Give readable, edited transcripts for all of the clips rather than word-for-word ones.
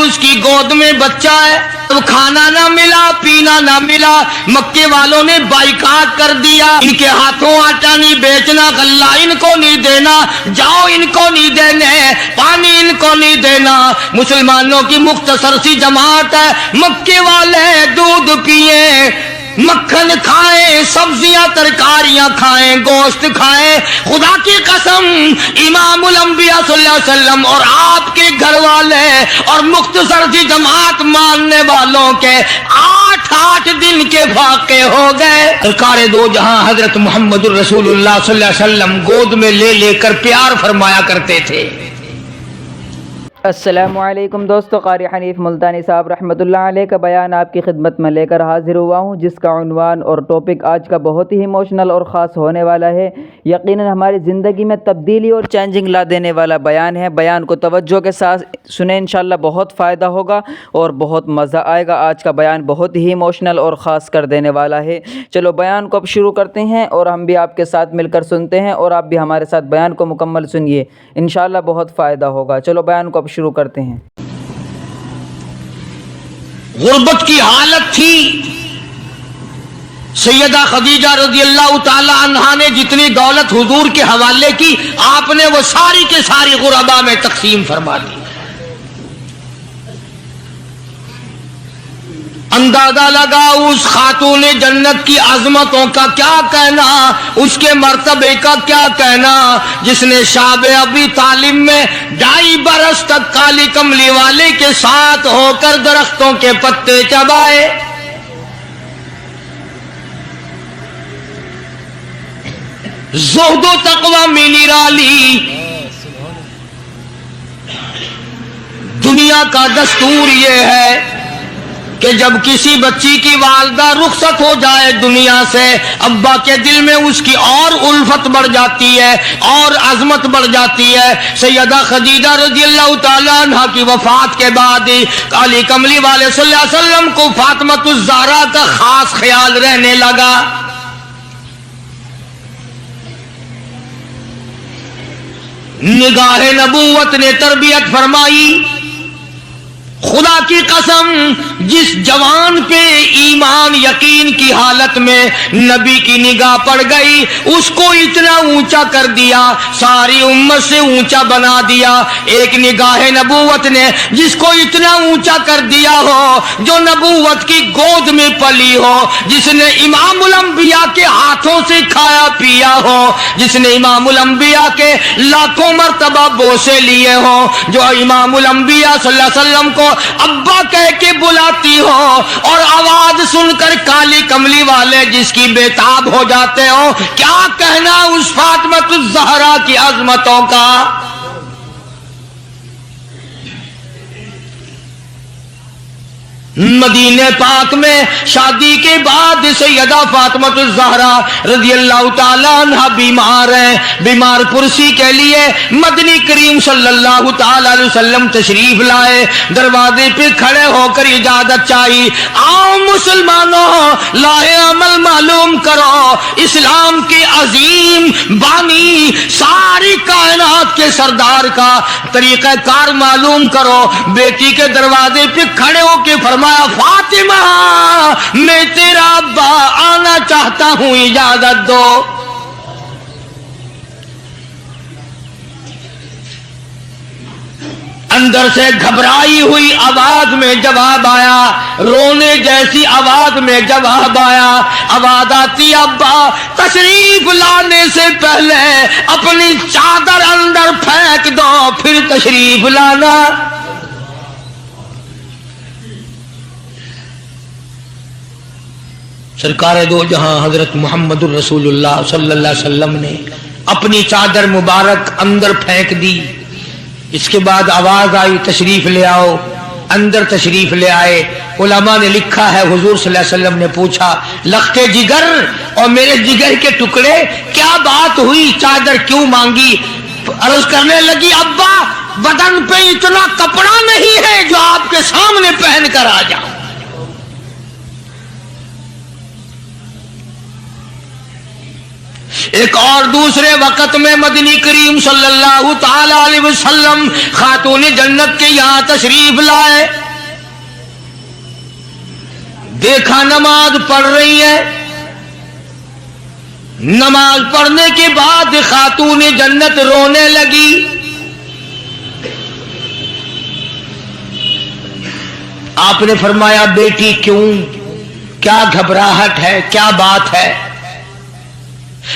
اس کی گود میں بچہ ہے، کھانا نہ ملا پینا نہ ملا، مکے والوں نے بائیکاٹ کر دیا، ان کے ہاتھوں آٹا نہیں بیچنا، غلہ ان کو نہیں دینا، جاؤ ان کو نہیں دینے، پانی ان کو نہیں دینا۔ مسلمانوں کی مختصر سی جماعت ہے، مکے والے دودھ پیئیں، مکھن کھائیں، سبزیاں ترکاریاں کھائیں، گوشت کھائیں۔ خدا کی قسم امام الانبیاء صلی اللہ علیہ وسلم اور آپ کے گھر والے اور مختصر سی جماعت ماننے والوں کے 8 دن کے واقع ہو گئے۔ سرکار دو جہاں حضرت محمد الرسول اللہ صلی اللہ علیہ وسلم گود میں لے لے کر پیار فرمایا کرتے تھے۔ السلام علیکم دوستو، قاری حنیف ملتانی صاحب رحمۃ اللہ علیہ کا بیان آپ کی خدمت میں لے کر حاضر ہوا ہوں، جس کا عنوان اور ٹاپک آج کا بہت ہی ایموشنل اور خاص ہونے والا ہے۔ یقیناً ہماری زندگی میں تبدیلی اور چینجنگ لا دینے والا بیان ہے۔ بیان کو توجہ کے ساتھ سنیں، انشاءاللہ بہت فائدہ ہوگا اور بہت مزہ آئے گا۔ آج کا بیان بہت ہی ایموشنل اور خاص کر دینے والا ہے۔ چلو بیان کو اب شروع کرتے ہیں اور ہم بھی آپ کے ساتھ مل کر سنتے ہیں، اور آپ بھی ہمارے ساتھ بیان کو مکمل سنیے، انشاءاللہ بہت فائدہ ہوگا۔ چلو بیان کو اب شروع کرتے ہیں۔ غربت کی حالت تھی، سیدہ خدیجہ رضی اللہ تعالی عنہا نے جتنی دولت حضور کے حوالے کی، آپ نے وہ ساری کے ساری غربا میں تقسیم فرما دی۔ اندازہ لگا اس خاتون جنت کی عظمتوں کا کیا کہنا، اس کے مرتبے کا کیا کہنا، جس نے شاب ابی طالب میں 2.5 برس تک کالی کملی والے کے ساتھ ہو کر درختوں کے پتے چبائے۔ زہد و تقوی میں نرالی۔ دنیا کا دستور یہ ہے کہ جب کسی بچی کی والدہ رخصت ہو جائے دنیا سے، ابا کے دل میں اس کی اور الفت بڑھ جاتی ہے اور عظمت بڑھ جاتی ہے۔ سیدہ خدیجہ رضی اللہ تعالیٰ عنہ کی وفات کے بعد کالی کملی والے صلی اللہ علیہ وسلم کو فاطمۃ الزہرا کا خاص خیال رہنے لگا۔ نگاہ نبوت نے تربیت فرمائی۔ خدا کی قسم جس جوان پہ ایمان یقین کی حالت میں نبی کی نگاہ پڑ گئی، اس کو اتنا اونچا کر دیا، ساری امت سے اونچا بنا دیا۔ ایک نگاہ نبوت نے جس کو اتنا اونچا کر دیا ہو، جو نبوت کی گود میں پلی ہو، جس نے امام الانبیاء کے ہاتھوں سے کھایا پیا ہو، جس نے امام الانبیاء کے لاکھوں مرتبہ بوسے لیے ہوں، جو امام الانبیاء صلی اللہ علیہ وسلم کو ابا کہہ کے بلاتی ہو، اور آواز سن کر کالی کملی والے جس کی بےتاب ہو جاتے ہو، کیا کہنا اس فاطمۃ الزہرا کی عظمتوں کا۔ مدینہ پاک میں شادی کے بعد سیدہ فاطمۃ الزہرا رضی اللہ تعالیٰ عنہ بیمار ہیں۔ بیمار پرسی کے لیے مدنی کریم صلی اللہ تعالیٰ علیہ وسلم تشریف لائے، دروازے پہ کھڑے ہو کر اجازت چاہی، آؤ مسلمانوں لاہ عمل معلوم کرو، اسلام کے عظیم بانی ساری کائنات کے سردار کا طریقہ کار معلوم کرو۔ بیٹی کے دروازے پہ کھڑے ہو کے فرمایا، فاطمہ میں تیرا ابا آنا چاہتا ہوں، اجازت دو۔ اندر سے گھبرائی ہوئی آواز میں جواب آیا، رونے جیسی آواز میں جواب آیا، آواز آتی، ابا تشریف لانے سے پہلے اپنی چادر اندر پھینک دو پھر تشریف لانا۔ سرکار دو جہاں حضرت محمد الرسول اللہ صلی اللہ علیہ وسلم نے اپنی چادر مبارک اندر پھینک دی۔ اس کے بعد آواز آئی، تشریف لے آؤ۔ اندر تشریف لے آئے۔ علماء نے لکھا ہے، حضور صلی اللہ علیہ وسلم نے پوچھا، لختے جگر اور میرے جگر کے ٹکڑے کیا بات ہوئی، چادر کیوں مانگی؟ عرض کرنے لگی، ابا بدن پہ اتنا کپڑا نہیں ہے جو آپ کے سامنے پہن کر آ جاؤں۔ ایک اور دوسرے وقت میں مدنی کریم صلی اللہ تعالی علیہ وسلم خاتون جنت کے یہاں تشریف لائے، دیکھا نماز پڑھ رہی ہے، نماز پڑھنے کے بعد خاتون جنت رونے لگی۔ آپ نے فرمایا بیٹی کیوں، کیا گھبراہٹ ہے، کیا بات ہے؟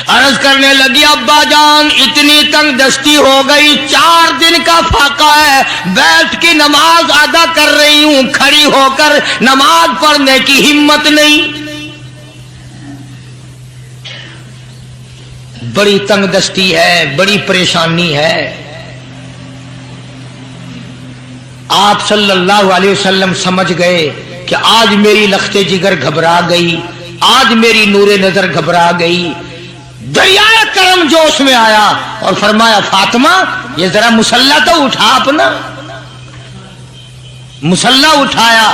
عرض کرنے لگی ابا جان اتنی تنگ دستی ہو گئی، 4 دن کا فاقہ ہے، بیٹھ کے نماز ادا کر رہی ہوں، کھڑی ہو کر نماز پڑھنے کی ہمت نہیں، بڑی تنگ دستی ہے، بڑی پریشانی ہے۔ آپ صلی اللہ علیہ وسلم سمجھ گئے کہ آج میری لخت جگر گھبرا گئی، آج میری نور نظر گھبرا گئی۔ دریائے کرم جوش میں آیا اور فرمایا فاطمہ یہ ذرا مصلی تو اٹھا، اپنا مصلی اٹھایا،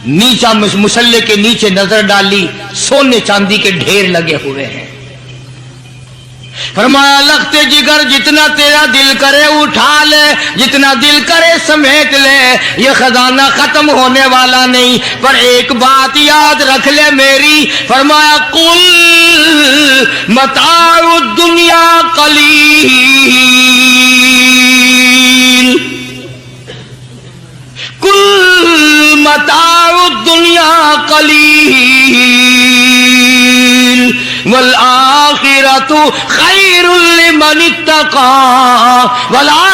نیچا مصلی کے نیچے نظر ڈالی، سونے چاندی کے ڈھیر لگے ہوئے ہیں۔ فرمایا لخت جگر جتنا تیرا دل کرے اٹھا لے، جتنا دل کرے سمیٹ لے، یہ خزانہ ختم ہونے والا نہیں، پر ایک بات یاد رکھ لے میری۔ فرمایا قل متاع الدنیا قلیل، قل متاع الدنیا قلیل والآخرۃ خیر لمن اتقى ولا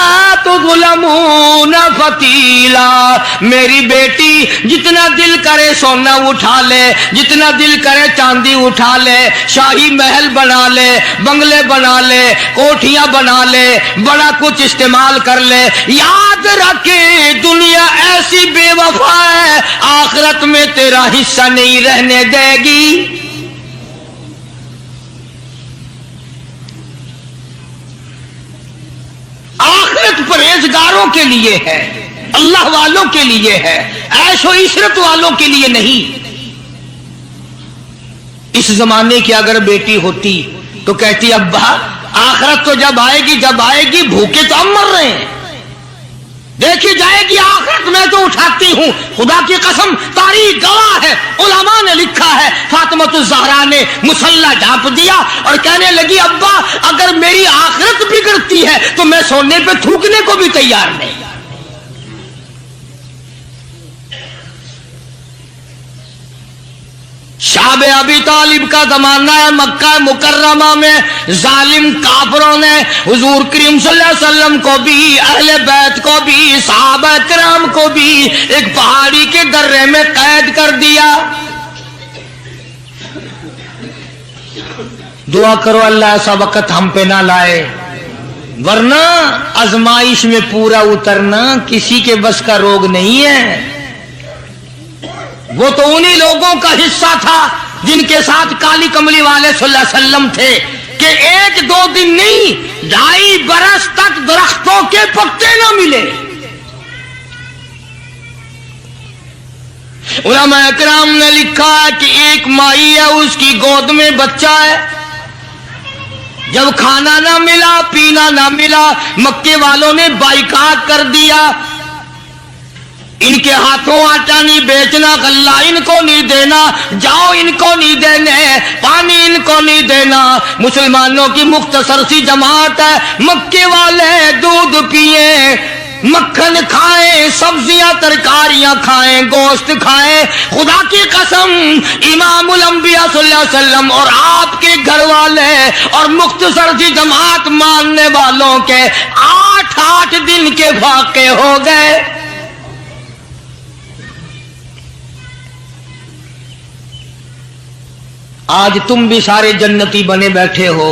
تظلمون فتیلا۔ میری بیٹی جتنا دل کرے سونا اٹھا لے، جتنا دل کرے چاندی اٹھا لے، شاہی محل بنا لے، بنگلے بنا لے، کوٹھیاں بنا لے، بڑا کچھ استعمال کر لے، یاد رکھے دنیا ایسی بے وفا ہے، آخرت میں تیرا حصہ نہیں رہنے دے گی۔ آخرت پرہیزگاروں کے لیے ہے، اللہ والوں کے لیے ہے، عیش و عشرت والوں کے لیے نہیں۔ اس زمانے کی اگر بیٹی ہوتی تو کہتی ابا آخرت تو جب آئے گی بھوکے تو ہم مر رہے ہیں، دیکھی جائے گی آخرت میں تو اٹھاتی ہوں۔ خدا کی قسم تاریخ گواہ ہے، علماء نے لکھا ہے، فاطمہ الزہرا نے مصلی ڈھانپ دیا اور کہنے لگی ابا اگر میری آخرت بگڑتی ہے تو میں سونے پہ تھوکنے کو بھی تیار نہیں۔ شعب ابی طالب کا زمانہ ہے، مکہ مکرمہ میں ظالم کافروں نے حضور کریم صلی اللہ علیہ وسلم کو بھی، اہل بیت کو بھی، صحابہ کرام کو بھی ایک پہاڑی کے درے میں قید کر دیا۔ دعا کرو اللہ ایسا وقت ہم پہ نہ لائے، ورنہ آزمائش میں پورا اترنا کسی کے بس کا روگ نہیں ہے۔ وہ تو انہی لوگوں کا حصہ تھا جن کے ساتھ کالی کملی والے صلی اللہ علیہ وسلم تھے کہ 1-2 دن نہیں 2.5 برس تک درختوں کے پتے نہ ملے۔ علماء اکرام نے لکھا ہے کہ ایک مائی ہے، اس کی گود میں بچہ ہے، جب کھانا نہ ملا پینا نہ ملا مکے والوں نے بائیکاٹ کر دیا، ان کے ہاتھوں آٹا نہیں بیچنا، غلہ ان کو نہیں دینا، جاؤ ان کو نہیں دینے، پانی ان کو نہیں دینا۔ مسلمانوں کی مختصر سی جماعت ہے، مکے والے دودھ پیئیں، مکھن کھائیں، سبزیاں ترکاریاں کھائیں، گوشت کھائیں۔ خدا کی قسم امام الانبیاء صلی اللہ علیہ وسلم اور آپ کے گھر والے اور مختصر سی جماعت ماننے والوں کے 8 دن کے فاقے ہو گئے۔ آج تم بھی سارے جنتی بنے بیٹھے ہو،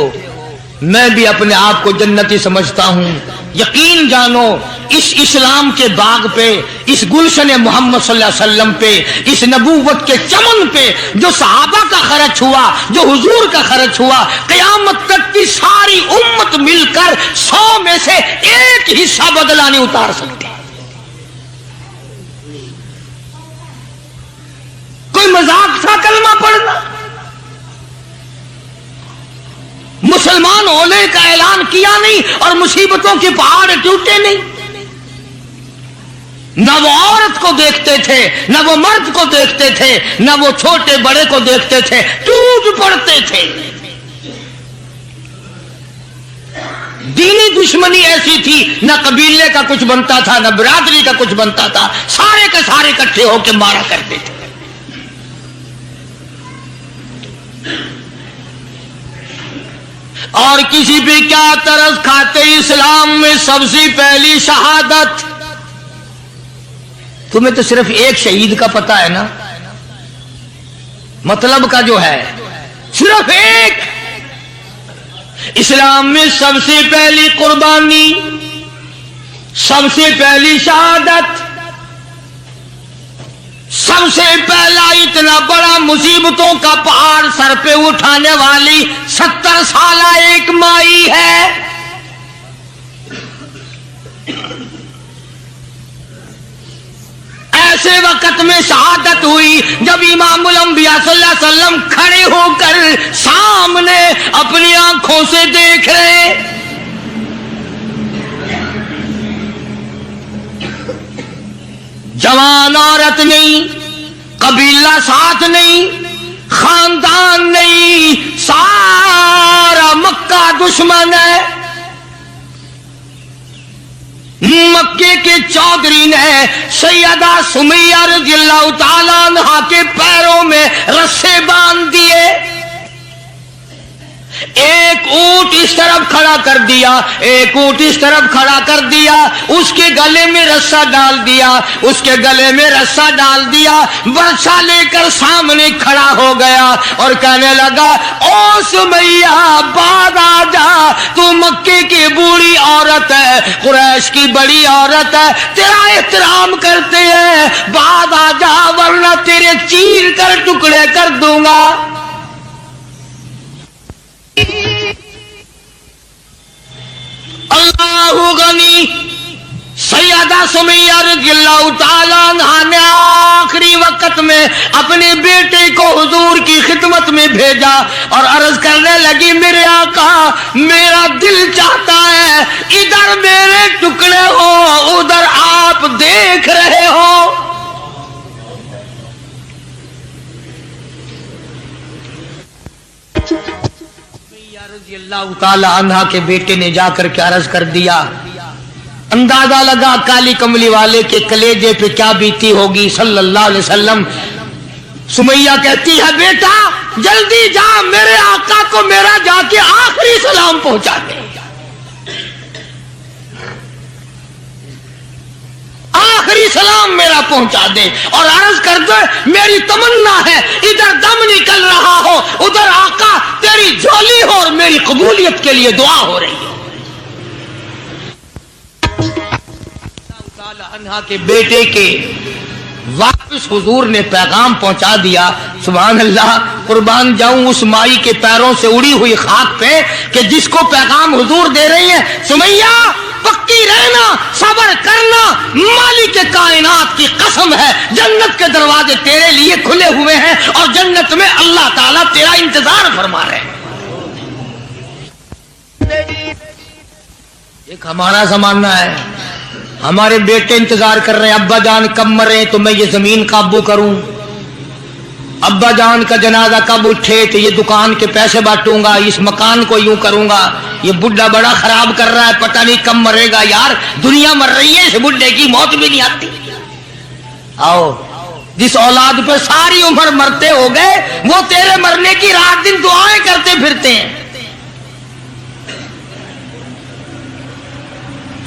میں بھی اپنے آپ کو جنتی سمجھتا ہوں۔ یقین جانو اس اسلام کے باغ پہ، اس گلشن محمد صلی اللہ علیہ وسلم پہ، اس نبوت کے چمن پہ جو صحابہ کا خرچ ہوا، جو حضور کا خرچ ہوا، قیامت تک کی ساری امت مل کر 100 میں سے 1 حصہ بدلہ نہیں اتار سکتی۔ کوئی مذاق تھا کلمہ پڑھنا؟ مسلمان ہونے کا اعلان کیا نہیں اور مصیبتوں کے پہاڑ ٹوٹے نہیں. نہ وہ عورت کو دیکھتے تھے، نہ وہ مرد کو دیکھتے تھے، نہ وہ چھوٹے بڑے کو دیکھتے تھے، ٹوٹ پڑتے تھے. دینی دشمنی ایسی تھی، نہ قبیلے کا کچھ بنتا تھا، نہ برادری کا کچھ بنتا تھا، سارے کے سارے اکٹھے ہو کے مارا کرتے تھے. اور کسی بھی کیا طرز کھاتے اسلام میں سب سے پہلی شہادت. تمہیں تو صرف ایک شہید کا پتہ ہے نا، مطلب کا جو ہے صرف ایک. اسلام میں سب سے پہلی قربانی، سب سے پہلی شہادت، سب سے پہلا اتنا بڑا مصیبتوں کا پہاڑ سر پہ اٹھانے والی 70 سالہ ایک مائی ہے. ایسے وقت میں شہادت ہوئی جب امام الانبیاء صلی اللہ علیہ وسلم کھڑے ہو کر سامنے اپنی آنکھوں سے دیکھ رہے. جوان عورت نہیں، قبیلہ ساتھ نہیں، خاندان نہیں، سارا مکہ دشمن ہے. مکے کے چودھری نے سیدہ سمیہ رضی اللہ تعالیٰ عنہا کے پیروں میں رسے باندھ دیے. ایک اونٹ اس طرف کھڑا کر دیا، ایک اونٹ اس طرف کھڑا کر دیا، اس کے گلے میں رسا ڈال دیا، اس کے گلے میں رسا ڈال دیا، برچا لے کر سامنے کھڑا ہو گیا اور کہنے لگا او سمیہ بعد آ جا، تو مکے کی بوڑھی عورت ہے، قریش کی بڑی عورت ہے، تیرا احترام کرتے ہیں، بعد آ جا ورنہ تیرے چیر کر ٹکڑے کر دوں گا. اللہ غنی. سیدہ سمیہ رضی اللہ تعالیٰ عنہا نے آخری وقت میں اپنے بیٹے کو حضور کی خدمت میں بھیجا اور عرض کرنے لگی میرے آقا میرا دل چاہتا ہے ادھر میرے ٹکڑے ہو، ادھر آپ دیکھ رہے ہو. رضی اللہ تعالی عنہ کے بیٹے نے جا کر کے عرض کر دیا. اندازہ لگا کالی کملی والے کے کلیجے پہ کیا بیتی ہوگی صلی اللہ علیہ وسلم. سمیہ کہتی ہے بیٹا جلدی جا، میرے آقا کو میرا جا کے آخری سلام پہنچا دے، آخری سلام میرا پہنچا دے اور عرض کر دے میری تمنا ہے ادھر دم نکل رہا ہو، ادھر آقا تیری جھولی ہو اور میری قبولیت کے لیے دعا ہو رہی ہے. عنہا کے بیٹے کے واپس حضور نے پیغام پہنچا دیا. سبحان اللہ، قربان جاؤں اس مائی کے پیروں سے اڑی ہوئی خاک پہ کہ جس کو پیغام حضور دے رہی ہیں سمیہ پکی رہنا، صبر کرنا، مالک کائنات کی قسم ہے جنت کے دروازے تیرے لیے کھلے ہوئے ہیں اور جنت میں اللہ تعالیٰ تیرا انتظار فرما رہے ہیں. ایک ہمارا زمانہ ہے، ہمارے بیٹے انتظار کر رہے ہیں ابا جان کب مرے تو میں یہ زمین قابو کروں، ابا جان کا جنازہ کب اٹھے تو یہ دکان کے پیسے بانٹوں گا، اس مکان کو یوں کروں گا، یہ بڈھا بڑا خراب کر رہا ہے پتہ نہیں کب مرے گا. یار دنیا مر رہی ہے، اس بڈھے کی موت بھی نہیں آتی. آؤ جس اولاد پہ ساری عمر مرتے ہو گئے وہ تیرے مرنے کی رات دن دعائیں کرتے پھرتے ہیں.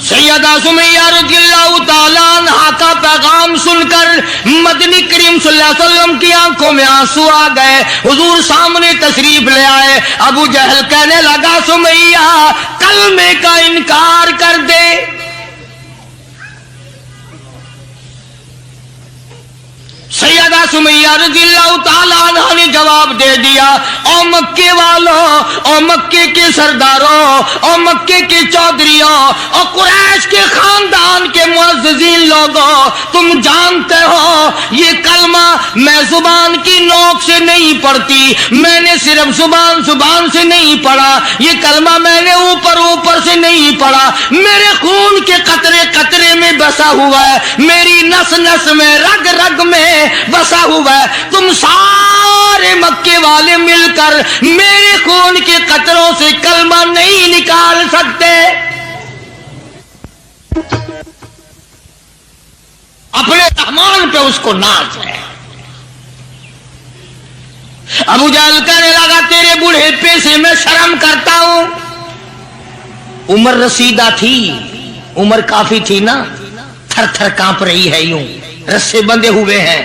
سیدہ سمیہ رضی اللہ تعالیٰ عنہا کا پیغام سن کر مدنی کریم صلی اللہ علیہ وسلم کی آنکھوں میں آنسو آ گئے. حضور سامنے تشریف لے آئے. ابو جہل کہنے لگا سمیہ کلمے کا انکار کر دے. سیدہ سمیہ رضی اللہ تعالیٰ عنہ نے جواب دے دیا، او مکے والوں، او مکے کے سرداروں، او مکے کے چودھریوں، او قریش کے خاندان کے معززین لوگوں، تم جانتے ہو یہ کلمہ میں زبان کی نوک سے نہیں پڑھتی، میں نے صرف زبان سے نہیں پڑھا، یہ کلمہ میں نے اوپر سے نہیں پڑھا، میرے خون کے قطرے قطرے میں بسا ہوا ہے، میری نس نس میں رگ رگ میں بسا ہوا ہے، تم سارے مکے والے مل کر میرے خون کے قطروں سے کلمہ نہیں نکال سکتے۔ اپنے رحمان پہ اس کو ناز ہے۔ ابو جہل کہنے لگا تیرے بڑھیپے سے میں شرم کرتا ہوں۔ عمر رسیدہ تھی، عمر کافی تھی نا، تھر تھر کانپ رہی ہے، یوں رسے بندھے ہوئے ہیں۔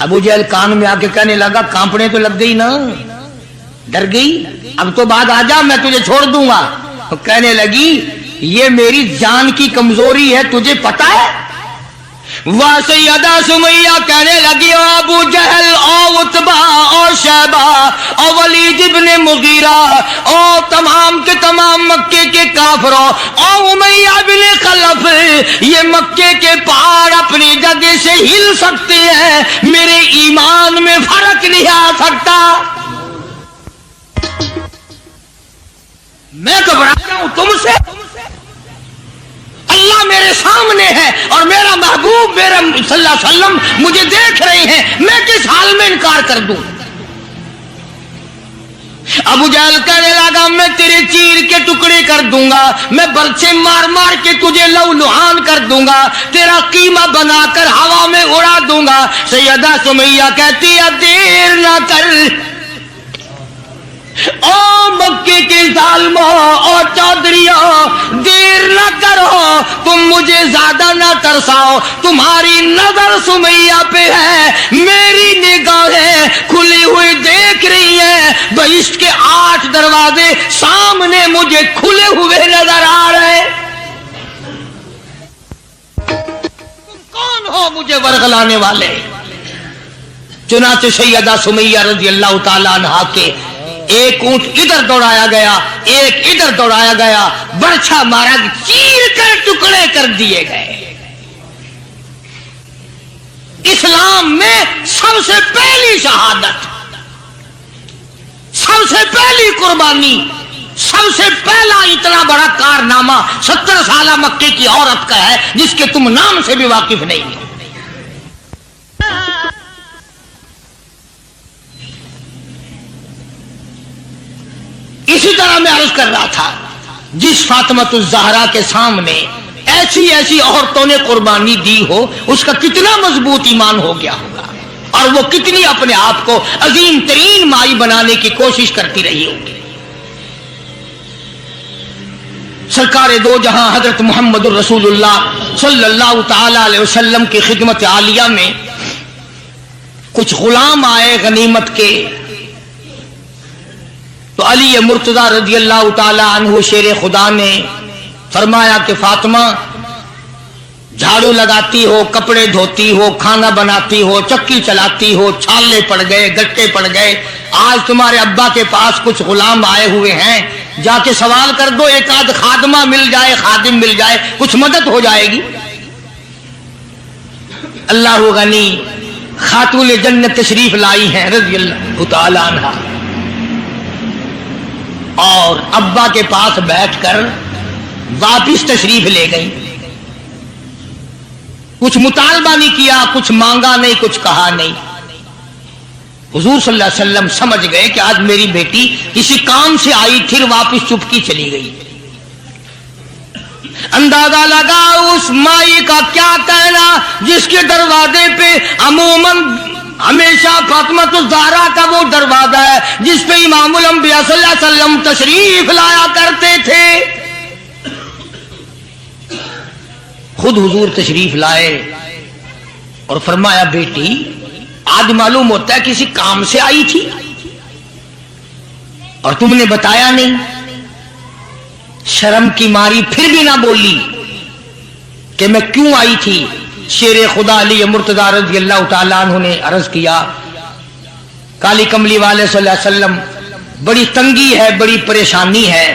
ابو جہل کان میں آ کے کہنے لگا کانپنے تو لگ گئی نا، ڈر گئی، اب تو بعد آ جا میں تجھے چھوڑ دوں گا۔ کہنے لگی یہ میری جان کی کمزوری ہے، تجھے پتا ہے؟ وہ سیدہ سمیہ کہنے لگی او ابو جہل، او عتبہ، او شیبہ، او ولید ابن مغیرہ، او تمام کے تمام مکے کے کافروں، او امیہ بن خلف، یہ مکے کے پہاڑ اپنی جگہ سے ہل سکتے ہیں، میرے ایمان میں فرق نہیں آ سکتا۔ میں گھبراتا ہوں تم سے، اللہ میرے سامنے ہے اور میرا محبوب میرا صلی اللہ علیہ وسلم مجھے دیکھ رہے ہیں، میں کس حال میں انکار کر دوں؟ ابو جہل کہنے لگا میں تیرے چیر کے ٹکڑے کر دوں گا، میں برچے مار مار کے تجھے لو لہان کر دوں گا، تیرا قیمہ بنا کر ہوا میں اڑا دوں گا۔ سیدہ سمیہ کہتی ہے دیر نہ کر، او مکے کے ظالموں، او چودھریوں، دیر نہ کرو، تم مجھے زیادہ نہ ترساؤ، تمہاری نظر سمیہ پہ ہے، میری نگاہیں کھلی ہوئی دیکھ رہی ہیں، بہشت کے 8 دروازے سامنے مجھے کھلے ہوئے نظر آ رہے۔ تم کون ہو مجھے ورغلانے والے؟ چنانچہ سیدہ سمیہ رضی اللہ تعالیٰ عنہا کے ایک اونٹ ادھر دوڑایا گیا، ایک ادھر دوڑایا گیا، برچھا مارا، چیر کر ٹکڑے کر دیے گئے۔ اسلام میں سب سے پہلی شہادت، سب سے پہلی قربانی، سب سے پہلا اتنا بڑا کارنامہ 70 سالہ مکے کی عورت کا ہے جس کے تم نام سے بھی واقف نہیں ہو۔ اسی طرح میں عرض کر رہا تھا، جس فاطمۃ الزہرا کے سامنے ایسی عورتوں نے قربانی دی ہو، اس کا کتنا مضبوط ایمان ہو گیا ہوگا، اور وہ کتنی اپنے آپ کو عظیم ترین مائی بنانے کی کوشش کرتی رہی ہوگی۔ سرکار دو جہاں حضرت محمد الرسول اللہ صلی اللہ تعالی علیہ وسلم کی خدمت عالیہ میں کچھ غلام آئے غنیمت کے، تو علی مرتضی رضی اللہ تعالی عنہ شیر خدا نے فرمایا کہ فاطمہ جھاڑو لگاتی ہو، کپڑے دھوتی ہو، کھانا بناتی ہو، چکی چلاتی ہو، چھالے پڑ گئے، گٹے پڑ گئے، آج تمہارے ابا کے پاس کچھ غلام آئے ہوئے ہیں، جا کے سوال کر دو، ایک آدھ خادمہ مل جائے، خادم مل جائے، کچھ مدد ہو جائے گی۔ اللہ غنی خاتون جنت تشریف لائی ہیں رضی اللہ تعالی عنہ، اور ابا کے پاس بیٹھ کر واپس تشریف لے گئی۔ کچھ مطالبہ نہیں کیا، کچھ مانگا نہیں، کچھ کہا نہیں۔ حضور صلی اللہ علیہ وسلم سمجھ گئے کہ آج میری بیٹی کسی کام سے آئی، پھر واپس چپکی چلی گئی۔ اندازہ لگا اس مائی کا کیا کہنا جس کے دروازے پہ عموماً ہمیشہ فاطمۃ الزہرا کا وہ دروازہ ہے جس پہ امام الانبیاء صلی اللہ علیہ وسلم تشریف لایا کرتے تھے۔ خود حضور تشریف لائے اور فرمایا بیٹی آج معلوم ہوتا ہے کسی کام سے آئی تھی اور تم نے بتایا نہیں۔ شرم کی ماری پھر بھی نہ بولی کہ میں کیوں آئی تھی، شیر خدا علی مرتضی رضی اللہ تعالیٰ عنہ نے عرض کیا، کالی کملی والے صلی اللہ علیہ وسلم بڑی تنگی ہے، بڑی پریشانی ہے،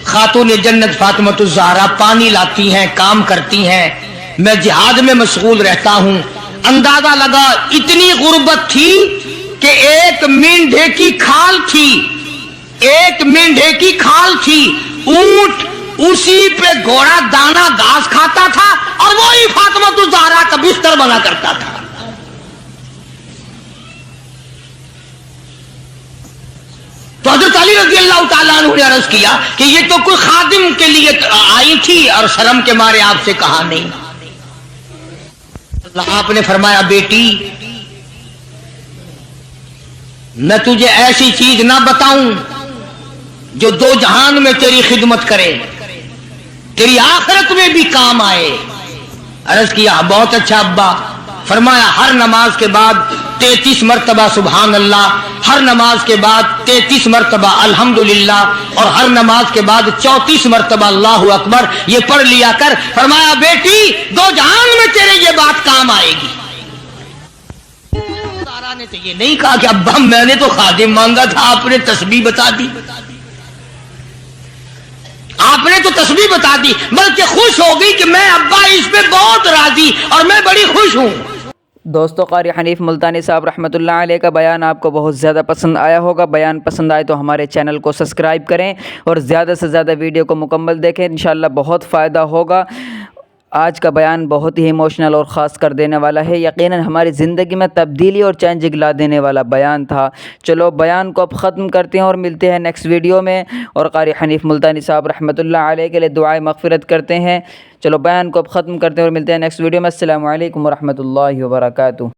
خاتون جنت فاطمہ الزہرا پانی لاتی ہیں، کام کرتی ہیں، میں جہاد میں مشغول رہتا ہوں۔ اندازہ لگا اتنی غربت تھی کہ ایک مینڈھے کی کھال تھی، ایک مینڈھے کی کھال تھی، اونٹ اسی پہ گھوڑا دانا گھاس کھاتا تھا اور وہی فاطمہ الزہرا کا بستر بنا کرتا تھا۔ تو حضرت علی رضی اللہ تعالیٰ عنہ نے عرض کیا کہ یہ تو کوئی خادم کے لیے آئی تھی اور شرم کے مارے آپ سے کہا نہیں۔ آپ نے فرمایا، بیٹی میں تجھے ایسی چیز نہ بتاؤں جو دو جہان میں تیری خدمت کرے، تیری آخرت میں بھی کام آئے؟ عرض کیا، بہت اچھا ابا۔ فرمایا، ہر نماز کے بعد 33 مرتبہ سبحان اللہ، ہر نماز کے بعد 33 مرتبہ الحمدللہ، اور ہر نماز کے بعد 34 مرتبہ اللہ اکبر، یہ پڑھ لیا کر۔ فرمایا، بیٹی دو جہان میں تیرے یہ بات کام آئے گی۔ سارا نے تو یہ نہیں کہا کہ ابا میں نے تو خادم مانگا تھا، آپ نے تسبیح بتا دی، آپ نے تو تسبیح بتا دی، بلکہ خوش ہو گئی کہ میں ابا اس پہ بہت راضی اور میں بڑی خوش ہوں۔ دوستو، قاری حنیف ملتانی صاحب رحمۃ اللہ علیہ کا بیان آپ کو بہت زیادہ پسند آیا ہوگا۔ بیان پسند آئے تو ہمارے چینل کو سبسکرائب کریں اور زیادہ سے زیادہ ویڈیو کو مکمل دیکھیں، انشاءاللہ بہت فائدہ ہوگا۔ آج کا بیان بہت ہی ایموشنل اور خاص کر دینے والا ہے، یقیناً ہماری زندگی میں تبدیلی اور چینجنگ لا دینے والا بیان تھا۔ چلو بیان کو اب ختم کرتے ہیں اور ملتے ہیں نیکسٹ ویڈیو میں، اور قاری حنیف ملتانی صاحب رحمۃ اللہ علیہ کے لیے دعائے مغفرت کرتے ہیں۔ چلو بیان کو اب ختم کرتے ہیں اور ملتے ہیں نیکسٹ ویڈیو میں۔ السلام علیکم ورحمۃ اللہ وبرکاتہ۔